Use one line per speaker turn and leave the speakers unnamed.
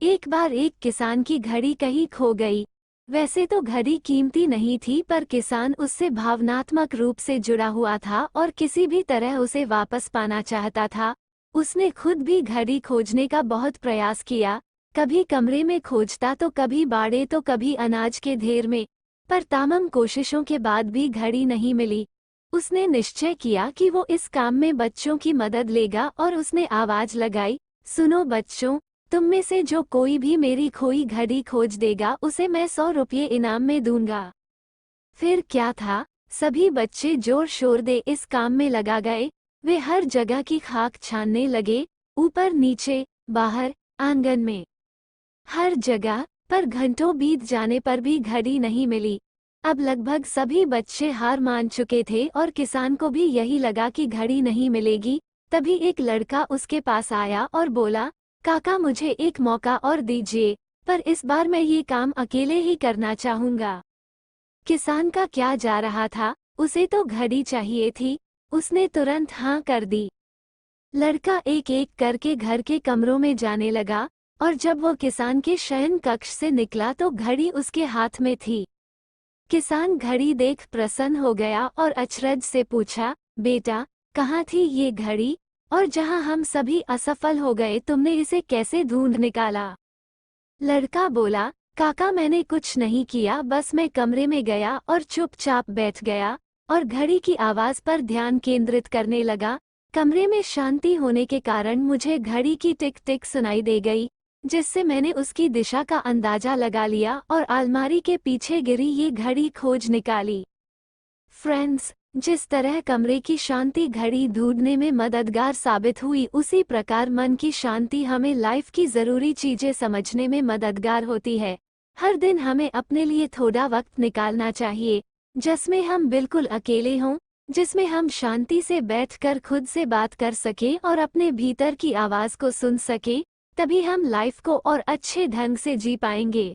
एक बार एक किसान की घड़ी कहीं खो गई। वैसे तो घड़ी कीमती नहीं थी, पर किसान उससे भावनात्मक रूप से जुड़ा हुआ था और किसी भी तरह उसे वापस पाना चाहता था। उसने खुद भी घड़ी खोजने का बहुत प्रयास किया। कभी कमरे में खोजता तो कभी बाड़े तो कभी अनाज के ढेर में, पर तमाम कोशिशों के बाद भी घड़ी नहीं मिली। उसने निश्चय किया कि वो इस काम में बच्चों की मदद लेगा और उसने आवाज लगाई, सुनो बच्चों, तुम में से जो कोई भी मेरी खोई घड़ी खोज देगा उसे मैं 100 रुपये इनाम में दूंगा। फिर क्या था, सभी बच्चे जोर शोर दे इस काम में लगा गए। वे हर जगह की खाक छानने लगे, ऊपर नीचे, बाहर, आंगन में, हर जगह। पर घंटों बीत जाने पर भी घड़ी नहीं मिली। अब लगभग सभी बच्चे हार मान चुके थे और किसान को भी यही लगा कि घड़ी नहीं मिलेगी। तभी एक लड़का उसके पास आया और बोला, काका मुझे एक मौका और दीजिए, पर इस बार मैं ये काम अकेले ही करना चाहूंगा। किसान का क्या जा रहा था, उसे तो घड़ी चाहिए थी। उसने तुरंत हाँ कर दी। लड़का एक एक करके घर के कमरों में जाने लगा, और जब वो किसान के शयन कक्ष से निकला तो घड़ी उसके हाथ में थी। किसान घड़ी देख प्रसन्न हो गया और अचरज से पूछा, बेटा, कहाँ थी ये घड़ी, और जहाँ हम सभी असफल हो गए तुमने इसे कैसे ढूंढ निकाला? लड़का बोला, काका मैंने कुछ नहीं किया, बस मैं कमरे में गया और चुपचाप बैठ गया और घड़ी की आवाज पर ध्यान केंद्रित करने लगा। कमरे में शांति होने के कारण मुझे घड़ी की टिक टिक सुनाई दे गई, जिससे मैंने उसकी दिशा का अंदाजा लगा लिया और अलमारी के पीछे गिरी ये घड़ी खोज निकाली। फ्रेंड्स, जिस तरह कमरे की शांति घड़ी ढूंढने में मददगार साबित हुई, उसी प्रकार मन की शांति हमें लाइफ की ज़रूरी चीज़ें समझने में मददगार होती है। हर दिन हमें अपने लिए थोड़ा वक्त निकालना चाहिए, जिसमें हम बिल्कुल अकेले हों, जिसमें हम शांति से बैठकर खुद से बात कर सकें और अपने भीतर की आवाज़ को सुन सकें। तभी हम लाइफ को और अच्छे ढंग से जी पाएंगे।